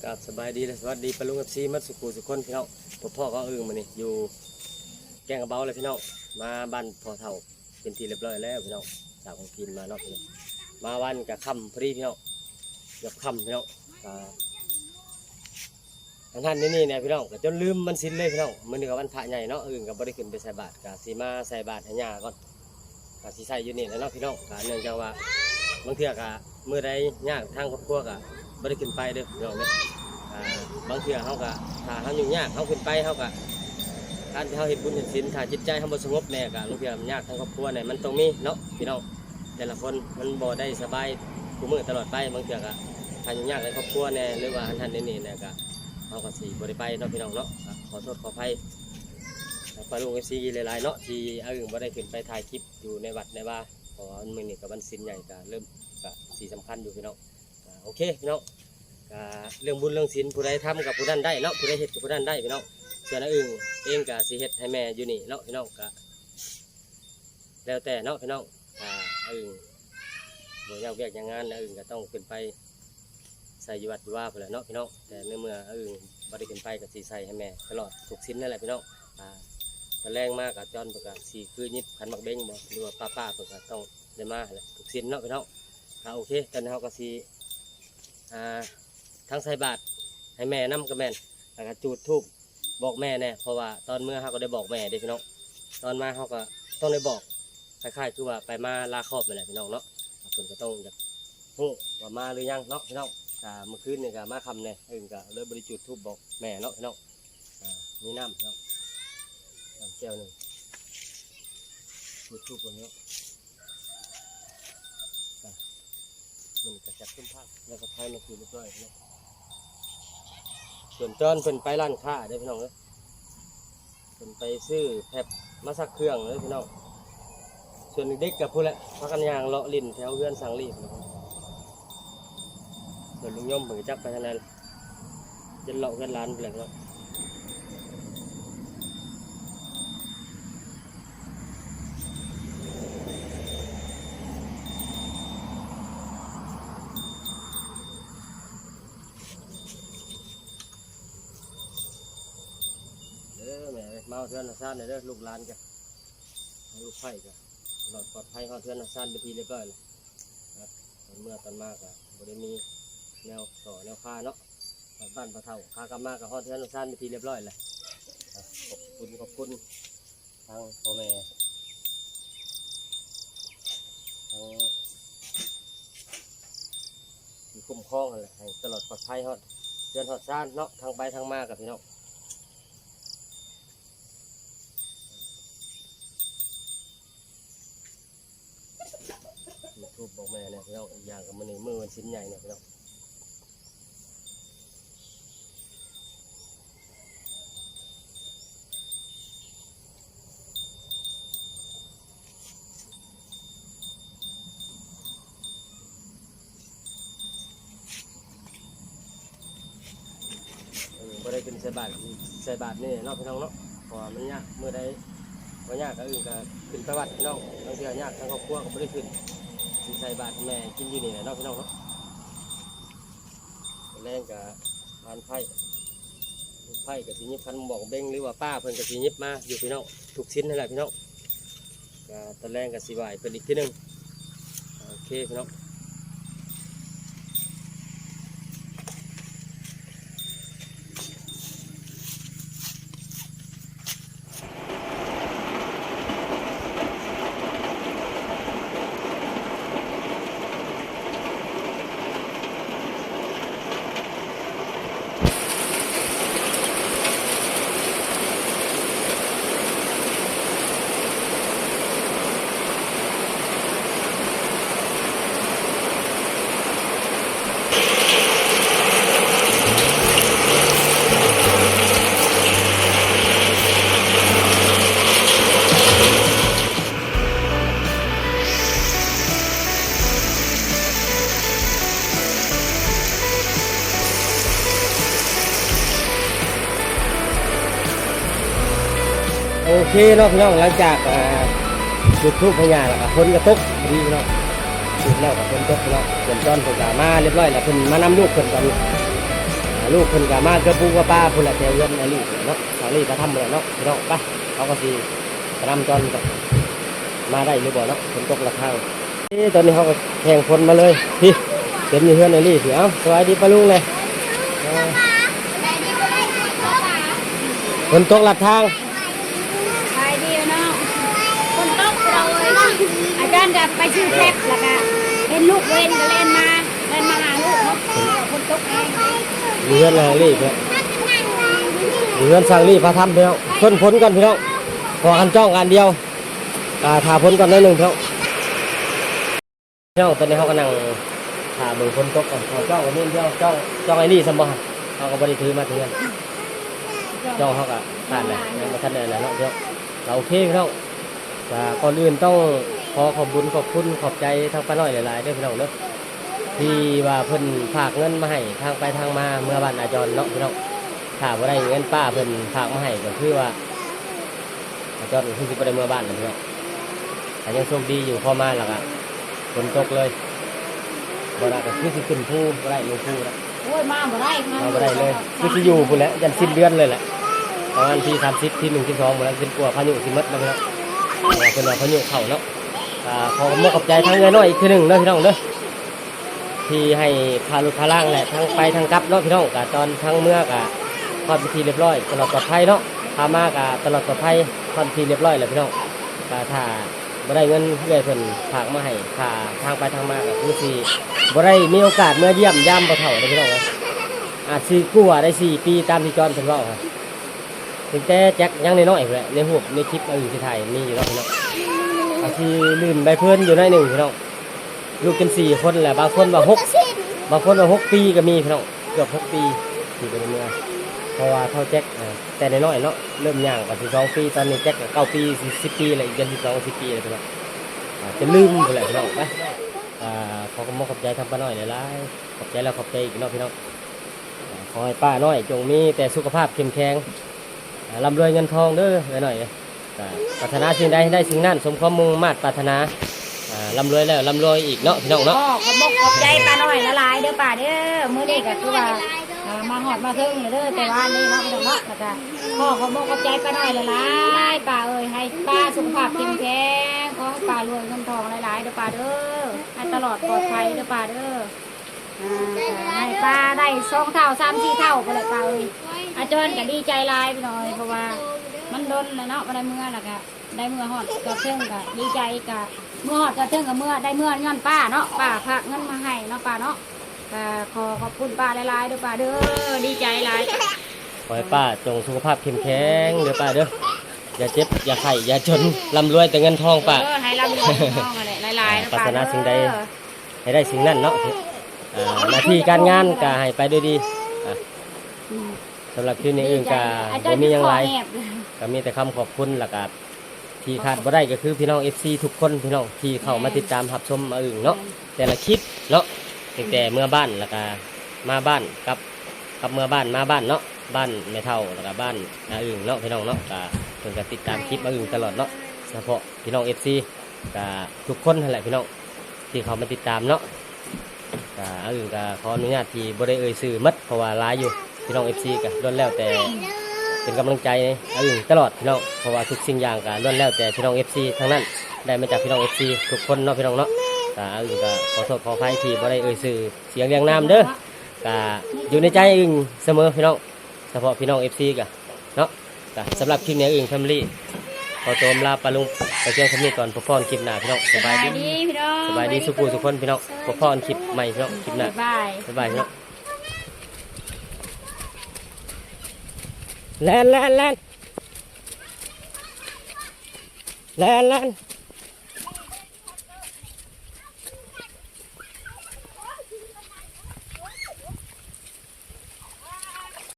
กับสบายดีและสวัสดีปะลุงเอฟซีมัดสุกูสุกคนพี่น้องพ่อก็อึ้งมานี่อยู่แกงกระเบาเลยพี่น้องมาบ้านพ่อเฒ่าเป็นทีเรียบร้อยแล้วพี่น้องจากของกินมาเนาะพี่น้องมาวันกับค่ำพอดีพี่น้องกับค่ำพี่น้องทางท่านนี่เนี่ยพี่น้องก็จนลืมมันสิ้นเลยพี่น้องมันนี่กับวันพระใหญ่เนาะอึ้งกับบริขึ้นไปใส่บาตรกับสีมาใส่บาตรให้ย่าก่อนกับสีใส่อยู่นี่แล้วเนาะพี่น้องกับเนื่องจากว่าบางเทื่อกับเมื่อใดยากทางครอบครัวกับบริขึ้นไปเด้อพี่น้องเนี่ยบางเทื่อเขาก็ถ้าเขาอยู่ยากเขาขึ้นไปเขาก็การที่เขาเห็นบุญเห็นศีลถ้าจิตใจเขาบ่สงบแน่ก็บางเทื่อมันยากทางครอบครัวเนี่ยมันต้องมีเนาะพี่น้องแต่ละคนมันบ่ได้สบายคู่มือตลอดไปบางเทื่อก็ถ้าอยู่ยากในครอบครัวเนี่ยหรือว่าท่านนี่เนี่ยก็เขาก็สิบ่ได้ไปเนาะพี่น้องเนาะขอโทษขออภัยปลาลูกเอฟซีหลายๆเนาะที่เอาอื่นบ่ได้ขึ้นไปถ่ายคลิปอยู่ในวัดในว่าเพราะว่ามื้อนี้ก็วันศีลใหญ่ก็เริ่มก็สีสำคัญอยู่พี่น้องโอเคพี่น้องเรื่องบุญเรื่องศีลผู้ใดทำกับผู้นั้นได้เนาะผู้ใดเฮ็ดกับผู้นั้นได้พี่น้องส่วนอื่นเองกับสิเฮ็ดให้แม่อยู่นี่เนาะพี่น้องก็แล้วแต่เนาะพี่น้องอื่นบ่อยากเวียกอย่างงานอื่นก็ต้องขึ้นไปใส่อยู่วัดอยู่ว่าเพื่อเนาะพี่น้องแต่เมื่ออื่นบ่ได้ขึ้นไปก็สิใส่ให้แม่ตลอดทุกศีลนั่นแหละพี่น้องตะแรงมากกับจอนเพื่อก็สิคือยิบขันหมักเบ้งบ่หรือว่าป้าเพื่อก็ต้องได้มาแหละทุกศีลเนาะพี่น้องโอเคตอนนี้เราก็สิทั้งใส่บาตรให้แม่น้ำกับแม่แล้วก็จูดธูปบอกแม่แน่เพราะว่าตอนเมื่อเขาก็ได้บอกแม่เด็กพี่น้องตอนมาเขาก็ต้องได้บอกคล้ายๆคือว่าไปมาลาครอบไปแหละพี่น้องเนาะคนก็ต้องอยากรู้ว่ามาหรือยังเนาะพี่น้องเมื่อคืนนี่ก็มาคำเนี่ยก็เลยบริจุดธูปบอกแม่เนาะพี่น้องมีน้ำพี่น้องน้ำแก้วหนึ่งจุดธูปคนนี้มันกระจัดขึ้นภาพแล้วก็ไทยมาคือเรียบร้อยนะส่วนจอนเป็นไปร้านค้าได้พี่น้องเลยเป็นไปซื้อแผบมาซักเครื่องเลยพี่น้องส่วนเด็กกับผู้ละพักกันยางเลาะลิ้นแถวเพื่อนสังลีส่วนลุงย่อมเหมือนจักไปทางนั้นจะเลาะกันร้านไปเลยครับมาเทือนซ่านในเรื่องลูกหลานกันลูกไผ่กันหลอดปลอดภัยเขาเทือนซ่านไปทีเรียบร้อยเลยเมื่อตอนมากอะบริมีแนวต่อแนวคาเนาะบ้านพระเท่าคากามากกับเขาเทือนซ่านไปทีเรียบร้อยเลยขอบคุณทางพ่อแม่ทางที่คุ้มครองอะไรให้ตลอดปลอดภัยเขาเทือนหอดซ่านเนาะทางไปทางมากับพี่น้องทูบบอกแม่เนี่ยพี่น้องอีกอย่างกับมันนี่มือมันชิ้นใหญ่เนี่ยพี่น้องบ่ได้ขึ้นใส่บาตรนี่เนาะพี่น้องเนาะเพราะมันยากเมื่อใดว่ายากก็อื่นก็ขึ้นไปวัดพี่น้องบางทียากทางครอบครัวก็ไม่ได้ขึ้นใส่บาตรแม่กินอยู่นี่แหละเนาะพี่น้องเนาะแรงกับทานไผ่กับสียิบพันบอกเบ้งหรือว่าป้าเพิ่นกับสียิบมาอยู่พี่น้องทุกชิ้นนั่นแหละพี่น้องตะแรงกับสีไหวเป็นอีกที่หนึ่งโอเคพี่น้องโอเคเนาะพี่น้องหลังจากจุดธูปพญาแล้วก็คนกระตกดีพี่น้องจุดแล้วกับคนตกพี่น้องส่วนจอนผมก็มาเรียบร้อยแล้วเพิ่นมานำลูกเพิ่นกัน ลูกเพิ่นก็มาเกือบปูกับป้าพุ่นละแถวเรือนไอ้ลี่เนาะสาลี่ก็ทำเลยเนาะพี่น้องไปเขาก็สิกระนำจอนกับมาได้หรือบ่เนาะฝนตกละข้างนี่ตอนนี้เขาก็แข่งฝนมาเลยพี่เต็มอยู่เฮือนไอ้ลี่สิเอ้าสวัสดีป้าลุงเลยฝนตกหลักทาง ไปดีเนาะคนตกเราเลยอาจารย์จะไปชื่อแท็กแล้วก็เห็นลูกเล่นก็เล่นมาหาลูกเนาะคนตกเอง อยู่เฮือนไอ้ลี่เนาะอยู่เฮือนสร้างลี่พาทำพี่น้องชนฝนกันพี่น้องพอกันจ้องกันเดียวทาฝนก่อนนิดนึงพี่น้องพี่น้องตอนนี้เขากำลังทาเบิ่งฝนตกก่อนเขาจ้องกันนิดเดียวจ้องไอ้ลี่สมบัติเขาก็บริถือมาเถื่อนจ้องเขาก็ผ่านเลยมาทันเลยแหละเนาะพี่น้องเราโอเคพี่น้องแต่ก่อนอื่นต้องขอขอบคุณขอบใจทางป้าน้อยหลายๆด้วยพี่น้องเนาะที่ว่าเพิ่นฝากเงินมาให้ทางไปทางมาเมื่อบ้านอาจรเนาะพี่น้องถ้าบ่ได้เงินป้าเพิ่นฝากมาให้ก็คือว่าอาจรคือสิบ่ได้เมื่อบ้านนะพี่น้องแต่ยังโชคดีอยู่พอมาแล้วก็ฝนตกเลยบ่ได้ก็คือสิขึ้นภูบ่ได้ลงภูแล้ว โอ้ยมาบ่ได้ค่ะ มาบ่ได้เลยคือสิอยู่พุ่นแหละยันสิ้นเดือนเลยแหละประมาณที่30ที่1ที่2หมดแล้วเป็นกลัวพายุสิหมดแล้วพี่น้องเป็นว่าพายุเข้าเนาะขอขอบใจทั้งเงินน้อยอีกทีหนึ่งเนาะพี่น้องเด้อที่ให้พาลุพาล่างแหละทั้งไปทั้งกลับเนาะพี่น้องกับตอนทั้งเมื่อกะทอดพิธีเรียบร้อยตลอดปลอดภัยเนาะพามากะตลอดปลอดภัยทอดพิธีเรียบร้อยเลยพี่น้องถ้าบ่ได้เงินเรื่อยเพิ่นฝากมาให้ค่าทางไปทางมาก็คือสิบ่ได้มีโอกาสเมื่อเยี่ยมยามบ่เฒ่าเลยพี่น้องอาจสิกู้ว่าได้4 ปีตามที่จอนเพิ่นเว้าครับถึงแต่แจ็คยังน้อยๆพุ่นแหละในรูปในคลิปอื่นที่ถ่ายมีอยู่เนาะพี่น้องอาจสิลื่นใบเพิ่นอยู่หน่อยหนึงพี่น้องลูกกัน4 คนแหละบางคนว่า6บางคนว่า6 ปีก็มีพี่น้องเกือบ6 ปีที่เป็นเมื่อเพราะว่าเท่าแจ็คแต่น้อยๆเนาะเริ่มย่างก็12 ปีตอนนี้แจ็คก็9 ปี10 ปีอะไรอีกเดือน12 10 ปีเลยพี่น้องจะลืมพุ่นแหละพี่น้องไปขอขอบใจทำป้าน้อยหลายๆขอบใจแล้วขอบใจอีกเนาะพี่น้องขอให้ป้าน้อยจงมีแต่สุขภาพเข้มแข็งร่ำรวยเงินทองเด้อไว้หน่อยปรารถนาสิ่งใดให้ได้สิ่งนั้นสมความมุ่งมั่นปรารถนาร่ำรวยแล้วร่ำรวยอีกเนาะพี่น้องเนาะขอบใจป้าน้อยละลายเด้อป้าเด้อมื้อนี้ก็คือว่ามาหอดมาถึงเด้อแต่ว่านี่เนาะพี่น้องเนาะแล้วก็ขอบใจป้าน้อยละลายป้าเอ้ยให้ป้าสุขภาพเข้มแข็งขอให้ป้ารวยเงินทองหลายๆเด้อป้าเด้อให้ตลอดปลอดภัยเด้อป้าเด้อให้ป้าได้2 เท่า3 4 เท่าก็เลยป้าเอ้ยอาจารย์ก็ดีใจหลายพี่น้อยเพราะว่ามันดนแล้วเนาะบ่ได้เมื่อแล้วก็ได้เมื่อหอดกระเทิงก็ดีใจก็เมื่อหอดกระเทิงกับเมื่อได้เมื่อเงินป้าเนาะป้าฝากเงินมาให้เนาะป้าเนาะก็ขอบคุณป้าหลายๆเด้อป้าเด้อดีใจหลาย ขอให้ป้าจงสุขภาพเข้มแข็งเด้อป้าเด้ออย่าเจ็บอย่าไข้อย่าจนร่ำรวยแต่เงินทองป้าให้ร่ำรวยเงินทองอะไรหลายๆ ปรารถนาสิ่งใดให้ได้สิ่งนั้นเนาะหน้าที่การงานก็ให้ไปด้วยดีสำหรับที่นี้อื่นก็บ่มีหยังหลายก็มีแต่คำขอบคุณแล้วก็ที่ขาดบ่ได้ก็คือพี่น้อง FC ทุกคนพี่น้องที่เข้ามาติดตามรับชมอื่นเนาะแต่ละคลิปเนาะตั้งแต่เมื่อบ้านแล้วก็มาบ้านกับเมื่อบ้านมาบ้านเนาะบ้านแม่เฒ่าแล้วก็บ้านอื่นเนาะพี่น้องเนาะก็เพิ่นก็ติดตามคลิปอื่นตลอดเนาะเฉพาะพี่น้อง FC ก็ทุกคนนั่นแหละพี่น้องที่เข้ามาติดตามเนาะก็อื่นก็ขออนุญาตที่บ่ได้เอ่ยชื่อมัดเพราะว่าหลายอยู่พี่น้อง FC ก็ล้วนแล้วแต่เป็นกำลังใจอื่นตลอดพี่น้องเพราะว่าทุกสิ่งอย่างก็ล้วนแล้วแต่พี่น้อง FC ทั้งนั้นได้มาจากพี่น้อง FC ทุกคนเนาะพี่น้องเนาะก็อื่นก็ขอโทษขออภัยที่บ่ได้เอ่ยชื่อเสียงเรียงนามเด้อก็อยู่ในใจอื่นเสมอพี่น้องเฉพาะพี่น้อง FC ก็เนาะก็สำหรับคลิปนี้อื่นแฟมิลี่ขอตัวลาปลาลุงไปเจอกันนี้ก่อนพบพรคลิปหน้าพี่น้องสบายดีพี่น้องสบายดีสุขุสุขคนพี่น้องพบพรคลิปใหม่พี่น้องคลิปหน้าสบายพี่น้องแลน